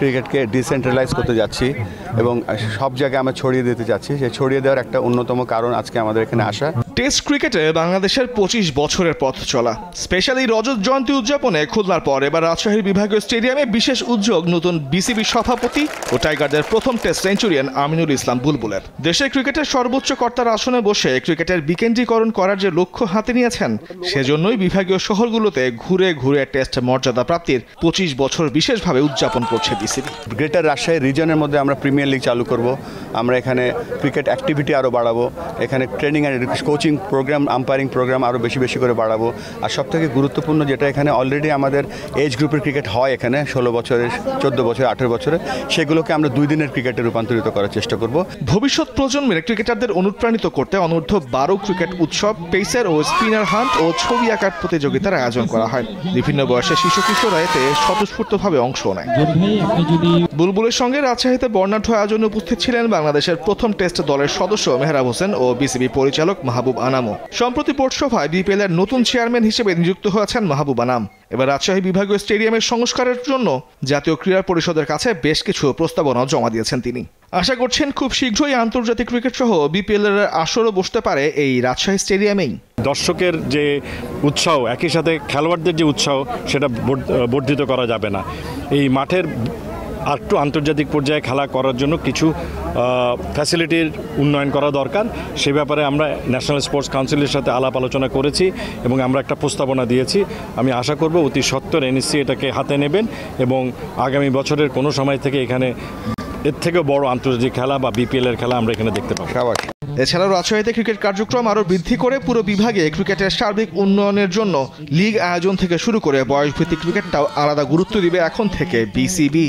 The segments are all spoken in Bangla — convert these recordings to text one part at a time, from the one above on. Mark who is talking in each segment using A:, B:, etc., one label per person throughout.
A: ক্রিকেটকে ডিসেন্ট্রালাইজ করতে যাচ্ছি এবং সব জায়গায় আমরা ছড়িয়ে দিতে যাচ্ছি। সেই ছড়িয়ে দেওয়ার একটা অন্যতম কারণ আজকে আমাদের এখানে আসা।
B: টেস্ট ক্রিকেটে বাংলাদেশের 25 বছরের পথ চলা, স্পেশালি রজত জয়ন্তী উদযাপনে খুলনার পর এবার রাজশাহীর বিভাগীয় স্টেডিয়ামে বিশেষ উদ্যোগ নতুন বিসিবি সভাপতি ও টাইগারদের প্রথম টেস্ট সেঞ্চুরিয়ান আমিনুল ইসলাম বুলবুলের। দেশের ক্রিকেটের সর্বোচ্চ কর্তার আসনে বসে ক্রিকেটের বিকেন্দ্রীকরণ করার যে লক্ষ্য হাতে নিয়েছেন, সেজন্যই বিভাগীয় শহরগুলোতে ঘুরে ঘুরে টেস্ট মর্যাদা প্রাপ্তির 25 বছর বিশেষভাবে উদযাপন করছে বিসিবি।
A: গ্রেটার রাজশাহী রিজনের মধ্যে আমরা প্রিমিয়ার লিগ চালু করব। আমরা এখানে ক্রিকেট অ্যাক্টিভিটি আরও বাড়াবো, এখানে training and coaching program, umpiring program আরও বেশি করে বাড়াবো। আর সবথেকে গুরুত্বপূর্ণ যেটা, এখানে অলরেডি আমাদের এজ গ্রুপের ক্রিকেট হয় এখানে 16 বছরের, 14 বছর, 18 বছরের, সেগুলোকে আমরা 2 দিনের ক্রিকেটে রূপান্তরিত করার চেষ্টা করব।
B: ভবিষ্যৎ প্রজন্মের ক্রিকেটারদের অনুপ্রাণিত করতে অনূর্ধ্ব 12 ক্রিকেট উৎসব, পেসার ও স্পিনার হান্ট ও ছবি আঁকার প্রতিযোগিতার আয়োজন করা হয়। বিভিন্ন বয়সে শিশু কিশোররা এতে স্বতঃস্ফূর্তভাবে অংশ নেয়। বুলবুলের সঙ্গে রাজশাহীতে বর্ণাঢ্য আয়োজনে উপস্থিত ছিলেন বাংলাদেশের প্রথম টেস্ট দলের সদস্য মেহরাব হোসেন ও বিসিবি পরিচালক মাহবুব আনামও। সম্প্রতি পৌরসভায় বিপিএল এর নতুন চেয়ারম্যান হিসেবে নিযুক্ত হয়েছেন মাহবুব আনাম। এবার রাজশাহী বিভাগীয় স্টেডিয়ামের সংস্কারের জন্য জাতীয় ক্রীড়া পরিষদের কাছে বেশ কিছু প্রস্তাবনা জমা দিয়েছেন তিনি। আশা করছেন খুব শীঘ্রই আন্তর্জাতিক ক্রিকেট সহ বিপিএল এর আসরও বসতে পারে এই রাজশাহী স্টেডিয়ামেই।
C: দর্শকের যে উৎসাহ, একই সাথে খেলোয়াড়দের যে উৎসাহ, সেটা বর্ধিত করা যাবে না। এই মাঠের আরেকটু আন্তর্জাতিক পর্যায়ে খেলা করার জন্য কিছু ফ্যাসিলিটির উন্নয়ন করা দরকার। সে ব্যাপারে আমরা ন্যাশনাল স্পোর্টস কাউন্সিলের সাথে আলাপ আলোচনা করেছি এবং আমরা একটা প্রস্তাবনা দিয়েছি। আমি আশা করব অতি সত্বর এনএসসি এটাকে হাতে নেবেন এবং আগামী বছরের কোনো সময় থেকে এখানে এর থেকেও বড় আন্তর্জাতিক খেলা বা বিপিএল এর খেলা আমরা এখানে দেখতে পাবো।
B: এছাড়াও রাজশাহীতে ক্রিকেট কার্যক্রম আরও বৃদ্ধি করে পুরো বিভাগে ক্রিকেটের সার্বিক উন্নয়নের জন্য লিগ আয়োজন থেকে শুরু করে বয়সভিত্তিক ক্রিকেটটাও আলাদা গুরুত্ব দিবে এখন থেকে বিসিবি।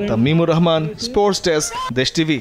B: তামিমুর রহমান, স্পোর্টস ডেস্ক, দেশ টিভি।